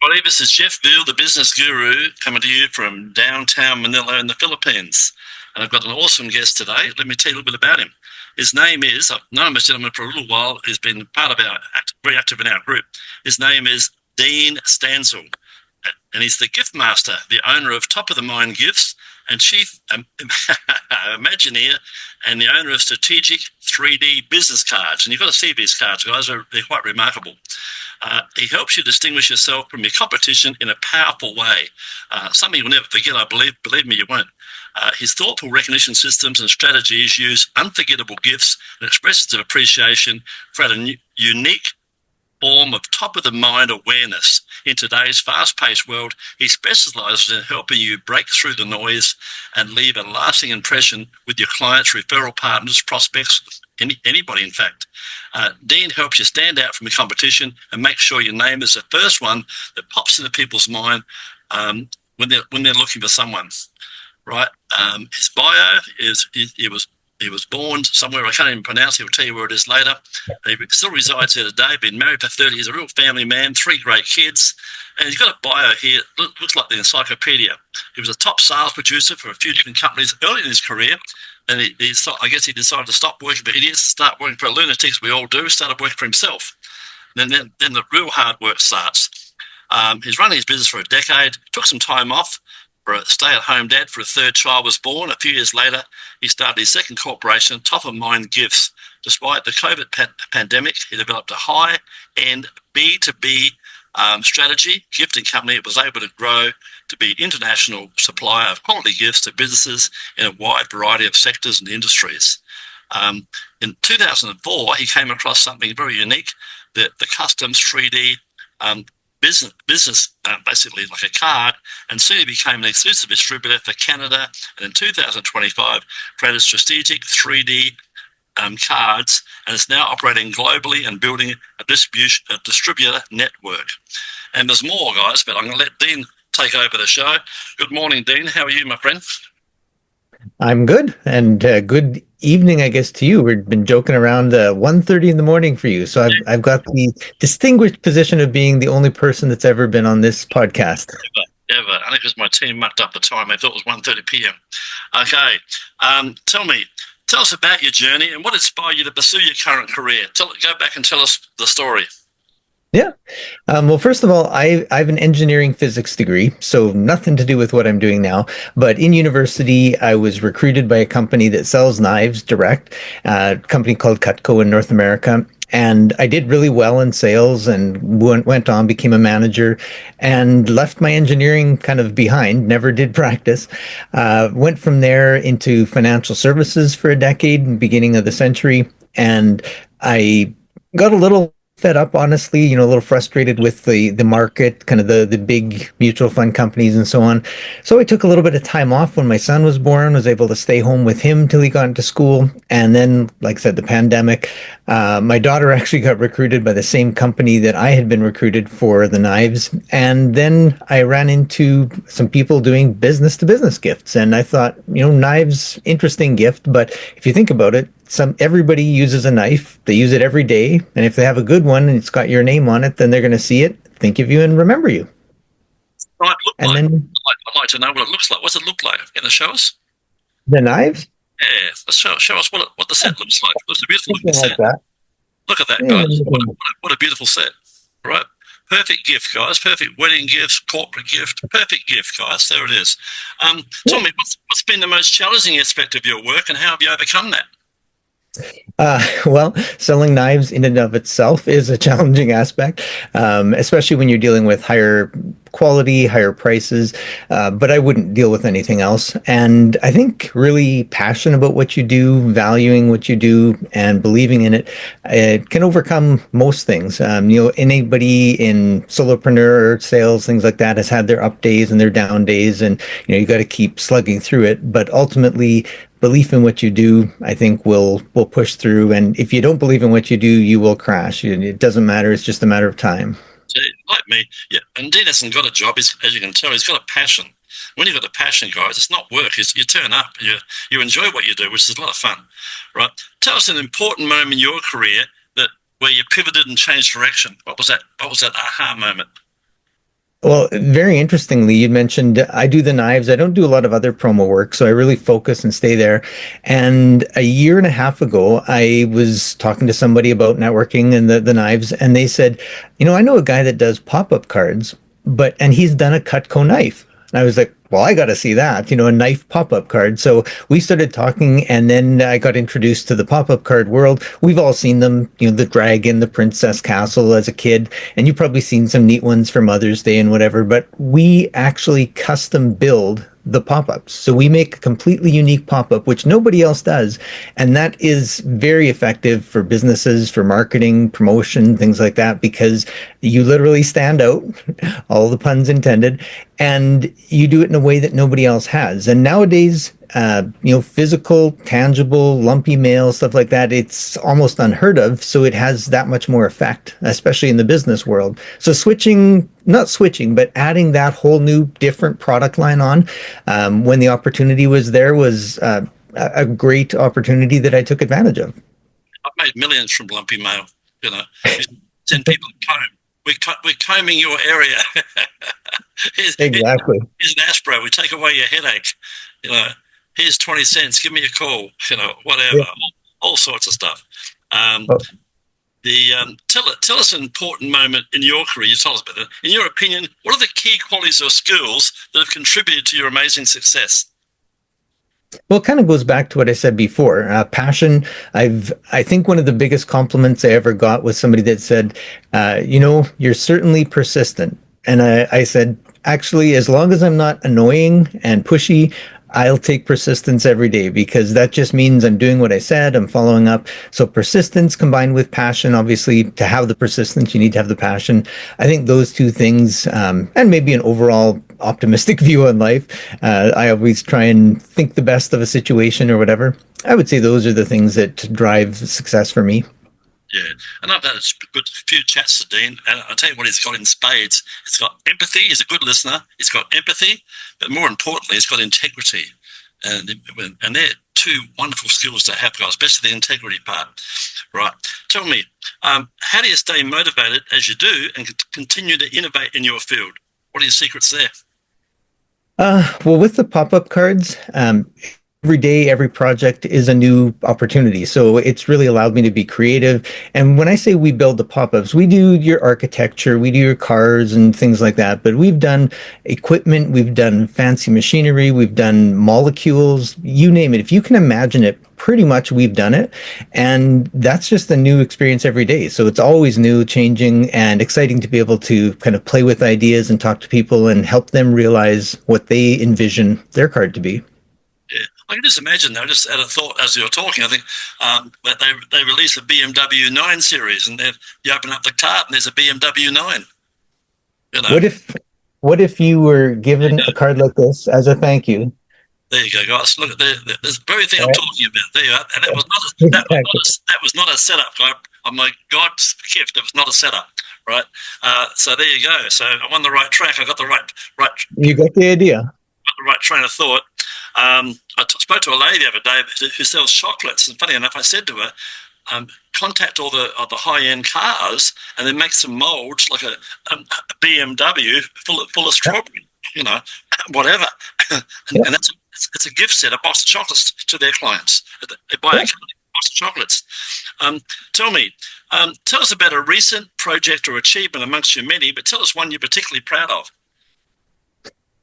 everybody. This is Jeff Veale, the business guru, coming to you from downtown Manila in the Philippines. And I've got an awesome guest today. Let me tell you a little bit about him. His name is, I've known this gentleman for a little while. He's been part of very active in our group. His name is Dean Stanzel. And he's the gift master, the owner of Top of the Mind Gifts and chief Imagineer and the owner of Strategic 3D business cards. And you've got to see these cards, guys. They're quite remarkable. He helps you distinguish yourself from your competition in a powerful way. Something you'll never forget, I believe. Believe me, you won't. His thoughtful recognition systems and strategies use unforgettable gifts and expressions of appreciation, create a unique form of top-of-the-mind awareness. In today's fast-paced world, he specializes in helping you break through the noise and leave a lasting impression with your clients, referral partners, prospects, anybody, in fact. Dean helps you stand out from the competition and make sure your name is the first one that pops into people's mind when they're looking for someone, right? His bio is he was born somewhere I can't even pronounce. He'll tell you where it is later. He still resides here today, been married for 30 years, a real family man, 3 great kids. And he's got a bio here, looks like the encyclopedia. He was a top sales producer for a few different companies early in his career. And I guess he decided to stop working for idiots, start working for lunatics, we all do, started working for himself. And then the real hard work starts. He's running his business for a decade, took some time off, for a stay-at-home dad for a 3rd child was born. A few years later, he started his 2nd corporation, Top of Mind Gifts. Despite the COVID pandemic, he developed a high-end B2B strategy gifting company. It was able to grow to be international supplier of quality gifts to businesses in a wide variety of sectors and industries. In 2004, he came across something very unique, the customs 3D business basically like a card, and soon he became an exclusive distributor for Canada, and in 2025 created strategic 3D cards, and is now operating globally and building a distributor network. And there's more, guys, but I'm going to let Dean take over the show. Good morning, Dean. How are you, my friend? I'm good, and good evening, I guess, to you. We've been joking around 1:30 in the morning for you, so I've got the distinguished position of being the only person that's ever been on this podcast. Ever. I think it was my team mucked up the time. I thought it was 1:30 p.m. Okay, tell us about your journey and what inspired you to pursue your current career. Go back and tell us the story. Yeah. Well, first of all, I have an engineering physics degree, so nothing to do with what I'm doing now. But in university, I was recruited by a company that sells knives direct, a company called 𝐒𝐿 in North America. And I did really well in sales and went on, became a manager, and left my engineering kind of behind, never did practice. Went from there into financial services for a decade, beginning of the century. And I got a little fed up, honestly, a little frustrated with the market, kind of the big mutual fund companies and so on. So I took a little bit of time off when my son was born, was able to stay home with him till he got into school. And then, like I said, the pandemic, my daughter actually got recruited by the same company that I had been recruited for the knives. And then I ran into some people doing business to business gifts. And I thought, knives, interesting gift. But if you think about it, everybody uses a knife. They use it every day, and if they have a good one and it's got your name on it, then they're going to see it, think of you, and remember you. Right, I'd like to know what it looks like. What's it look like? Can you show us? The knives? Yeah, show us what the set looks like. It's a beautiful looking set. That. Look at that, guys. What a beautiful set. Right? Perfect gift, guys. Perfect wedding gift, corporate gift. Perfect gift, guys. There it is. Tell me, what's been the most challenging aspect of your work, and how have you overcome that? Well, selling knives in and of itself is a challenging aspect, especially when you're dealing with higher quality, higher prices, but I wouldn't deal with anything else. And I think really passion about what you do, valuing what you do, and believing in it, it can overcome most things. Anybody in solopreneur sales, things like that, has had their up days and their down days, and you got to keep slugging through it. But ultimately, belief in what you do, I think, will push through. And if you don't believe in what you do, you will crash. It doesn't matter. It's just a matter of time. Like me, yeah. And Dean hasn't got a job. As you can tell, he's got a passion. When you've got a passion, guys, it's not work. You turn up, you enjoy what you do, which is a lot of fun, right? Tell us an important moment in your career where you pivoted and changed direction. What was that aha moment? Well, very interestingly, you mentioned I do the knives. I don't do a lot of other promo work, so I really focus and stay there. And a year and a half ago, I was talking to somebody about networking and the knives, and they said, I know a guy that does pop-up cards, and he's done a Cutco knife. And I was like, well, I got to see that, a knife pop-up card. So we started talking, and then I got introduced to the pop-up card world. We've all seen them, the dragon, the princess castle as a kid, and you've probably seen some neat ones for Mother's Day and whatever, but we actually custom build the pop-ups. So we make a completely unique pop-up, which nobody else does. And that is very effective for businesses, for marketing, promotion, things like that, because you literally stand out, all the puns intended, and you do it in a way that nobody else has. And nowadays, physical, tangible, lumpy mail, stuff like that, it's almost unheard of. So it has that much more effect, especially in the business world. So not switching, but adding that whole new different product line on when the opportunity was there was a great opportunity that I took advantage of. I've made millions from lumpy mail. Send people home. We're combing your area. Exactly. Here's an Aspro. We take away your headache. Here's 20 cents. Give me a call. Whatever. Yeah. All sorts of stuff. Tell us an important moment in your career. You told us about that. In your opinion, what are the key qualities or skills that have contributed to your amazing success? Well, it kind of goes back to what I said before. Passion. I think one of the biggest compliments I ever got was somebody that said, you're certainly persistent. And I said, actually, as long as I'm not annoying and pushy, I'll take persistence every day, because that just means I'm doing what I said, I'm following up. So persistence combined with passion, obviously to have the persistence, you need to have the passion. I think those two things, and maybe an overall optimistic view on life. I always try and think the best of a situation or whatever. I would say those are the things that drive success for me. Yeah, and I've had a few chats to Dean, and I'll tell you what he's got in spades. It's got empathy. He's a good listener. It's got empathy, but more importantly, it's got integrity. And they're two wonderful skills to have, guys, especially the integrity part. Right. Tell me, how do you stay motivated as you do and continue to innovate in your field? What are your secrets there? Well, with the pop-up cards, every day, every project is a new opportunity. So it's really allowed me to be creative. And when I say we build the pop-ups, we do your architecture, we do your cars and things like that. But we've done equipment, we've done fancy machinery, we've done molecules, you name it. If you can imagine it, pretty much we've done it. And that's just a new experience every day. So it's always new, changing, and exciting to be able to kind of play with ideas and talk to people and help them realize what they envision their card to be. Yeah, I can just imagine though, just out of thought as you're talking, I think that they released a BMW 9 Series, and you open up the cart and there's a BMW 9. What if you were given a card like this as a thank you? There you go, guys. Look at the very thing I'm talking about. There you are. And that was not a setup. Oh my God's gift. It was not a setup, right? So there you go. So I'm on the right track. I got the right. You got the idea. Got the right train of thought. I spoke to a lady the other day who sells chocolates, and funny enough, I said to her, contact all the high-end cars and then make some molds like a BMW full of strawberry, whatever. And it's a gift set, a box of chocolates to their clients. They buy a box of chocolates. Tell us about a recent project or achievement amongst your many, but tell us one you're particularly proud of.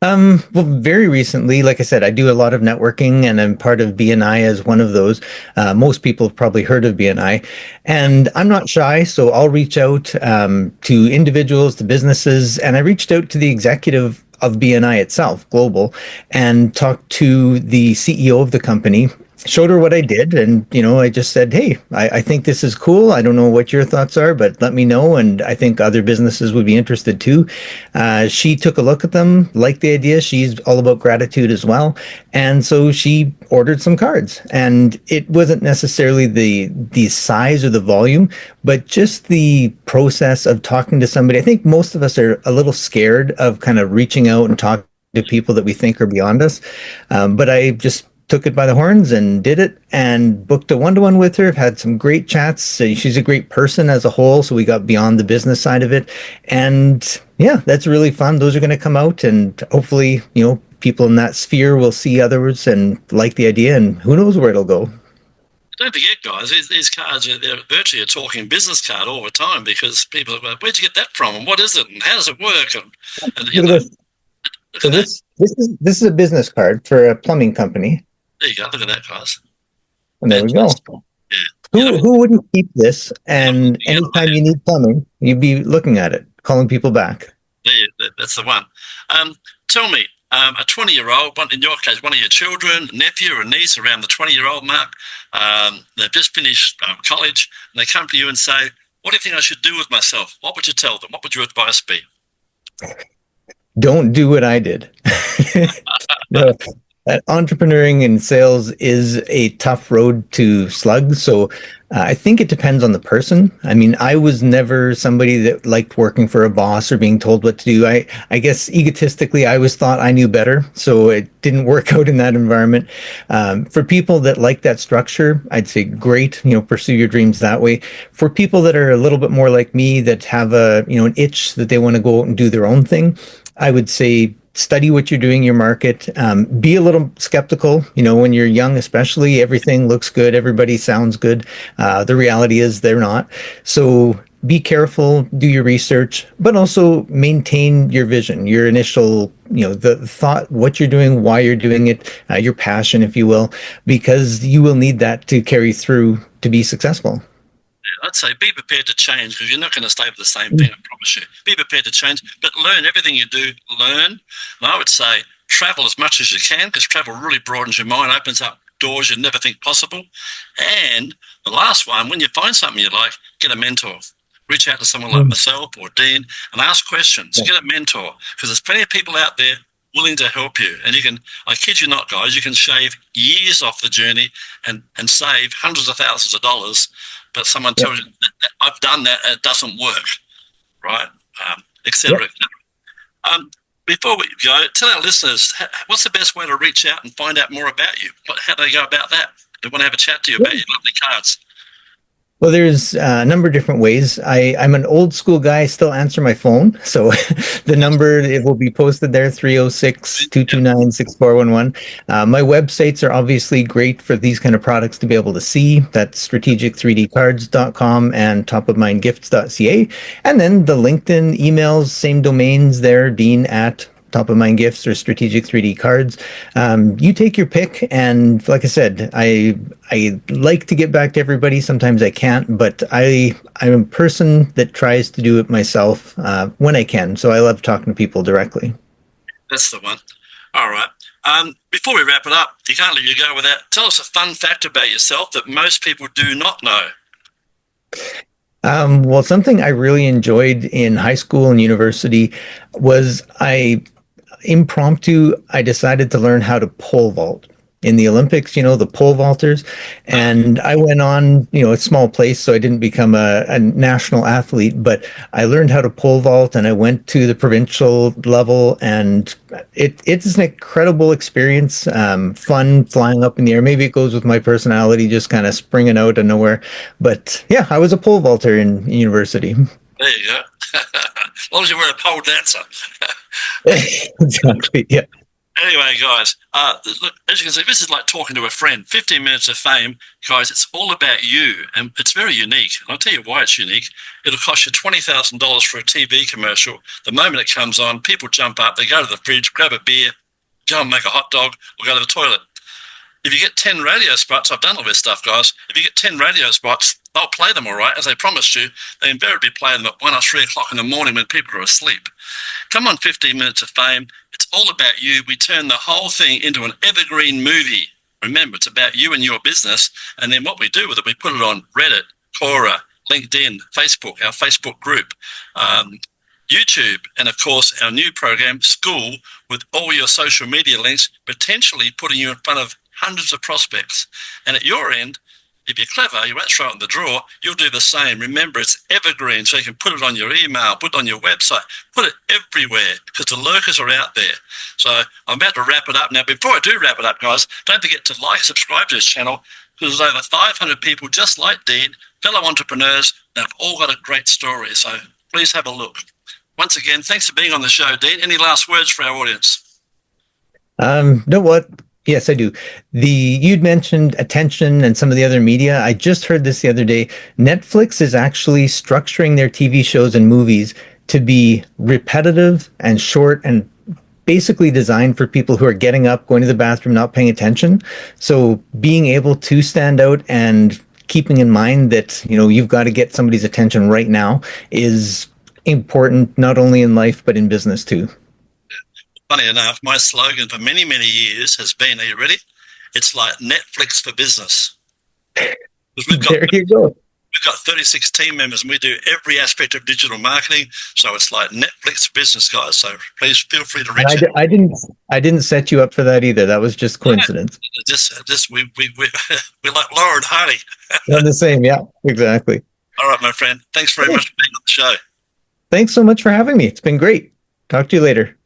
Well, very recently, like I said, I do a lot of networking, and I'm part of BNI as one of those. Most people have probably heard of BNI, and I'm not shy, so I'll reach out to individuals, to businesses, and I reached out to the executive of BNI itself, global, and talked to the CEO of the company, showed her what I did, and I just said, hey, I think this is cool. I don't know what your thoughts are, but let me know, and I think other businesses would be interested too. She took a look at them, liked the idea. She's all about gratitude as well, and so she ordered some cards. And it wasn't necessarily the size or the volume, but just the process of talking to somebody. I think most of us are a little scared of kind of reaching out and talking to people that we think are beyond us, but I just took it by the horns and did it and booked a one-to-one with her. I've had some great chats. She's a great person as a whole, so we got beyond the business side of it. And yeah, that's really fun. Those are going to come out, and hopefully, people in that sphere will see others and like the idea, and who knows where it'll go. Don't forget, guys, these cards they're virtually a talking business card all the time, because people are like, where'd you get that from, and what is it, and how does it work? And Look at this. So this is a business card for a plumbing company. There you go. Look at that, guys. And there we go. Yeah. Who wouldn't keep this? And anytime you need plumbing, you'd be looking at it, calling people back. Yeah, that's the one. Tell me, a 20-year-old, in your case, one of your children, nephew or niece around the 20-year-old mark, they've just finished college, and they come to you and say, what do you think I should do with myself? What would you tell them? What would your advice be? Don't do what I did. No, entrepreneuring and sales is a tough road to slug. So I think it depends on the person. I mean, I was never somebody that liked working for a boss or being told what to do. I guess egotistically, I always thought I knew better. So it didn't work out in that environment. For people that like that structure, I'd say great, pursue your dreams that way. For people that are a little bit more like me, that have an itch that they want to go out and do their own thing, I would say study what you're doing, your market. Be a little skeptical. When you're young, especially, everything looks good. Everybody sounds good. The reality is they're not. So be careful, do your research, but also maintain your vision, your initial, the thought, what you're doing, why you're doing it, your passion, if you will, because you will need that to carry through to be successful. I'd say be prepared to change, because you're not going to stay with the same thing, I promise you. Be prepared to change, but learn everything you do, learn. And I would say travel as much as you can, because travel really broadens your mind, opens up doors you never think possible. And the last one, when you find something you like, get a mentor. Reach out to someone like myself or Dean and ask questions. Get a mentor, because there's plenty of people out there willing to help you. And you can, I kid you not, guys, you can shave years off the journey and save hundreds of thousands of dollars. But someone tells you, I've done that, it doesn't work, right? Et cetera, et cetera. Before we go, tell our listeners, what's the best way to reach out and find out more about you? How do they go about that? They want to have a chat to you about your lovely cards. Well, there's a number of different ways. I'm an old school guy. I still answer my phone. So the number, it will be posted there, 306-229-6411. My websites are obviously great for these kind of products to be able to see. That's strategic3dcards.com and topofmindgifts.ca. And then the LinkedIn emails, same domains there, Dean at Top of Mind Gifts or Strategic 3D Cards. You take your pick, and like I said, I like to get back to everybody. Sometimes I can't, but I'm a person that tries to do it myself when I can. So I love talking to people directly. That's the one. All right. Before we wrap it up, you can't let you go without. Tell us a fun fact about yourself that most people do not know. Well, something I really enjoyed in high school and university was I decided to learn how to pole vault. In the Olympics, the pole vaulters. And I went on, a small place, so I didn't become a national athlete, but I learned how to pole vault, and I went to the provincial level, and it's an incredible experience. Fun flying up in the air. Maybe it goes with my personality, just kind of springing out of nowhere. But yeah, I was a pole vaulter in university. There you go. As long as you were a pole dancer. Exactly, yeah. Anyway, guys, look, as you can see, this is like talking to a friend. 15 minutes of fame, guys, it's all about you, and it's very unique. And I'll tell you why it's unique. It'll cost you $20,000 for a TV commercial. The moment it comes on, people jump up, they go to the fridge, grab a beer, go and make a hot dog, or go to the toilet. If you get 10 radio spots, I've done all this stuff, guys. If you get 10 radio spots, they'll play them all right, as they promised you. They invariably play them at 1 or 3 o'clock in the morning when people are asleep. Come on, 15 minutes of fame. It's all about you. We turn the whole thing into an evergreen movie. Remember, it's about you and your business. And then what we do with it, we put it on Reddit, Quora, LinkedIn, Facebook, our Facebook group, YouTube, and of course, our new program, School, with all your social media links, potentially putting you in front of hundreds of prospects. And at your end, If you're clever, you won't throw it in the drawer. You'll do the same. Remember, it's evergreen, so you can put it on your email, put it on your website, put it everywhere because the lurkers are out there. So I'm about to wrap it up. Now, before I do wrap it up, guys, don't forget to like, subscribe to this channel because there's over 500 people just like Dean, fellow entrepreneurs. They've all got a great story. So please have a look. Once again, thanks for being on the show, Dean. Any last words for our audience? Know what? Yes, I do. You'd mentioned attention and some of the other media. I just heard this the other day. Netflix is actually structuring their TV shows and movies to be repetitive and short and basically designed for people who are getting up, going to the bathroom, not paying attention. So being able to stand out and keeping in mind that, you've got to get somebody's attention right now is important, not only in life, but in business too. Funny enough, my slogan for many, many years has been, are you ready? It's like Netflix for business. There you go. We've got 36 team members and we do every aspect of digital marketing. So it's like Netflix for business, guys. So please feel free to reach out. I didn't set you up for that either. That was just coincidence. We're like Laura and Hardy. They're the same. Yeah, exactly. All right, my friend. Thanks very much for being on the show. Thanks so much for having me. It's been great. Talk to you later.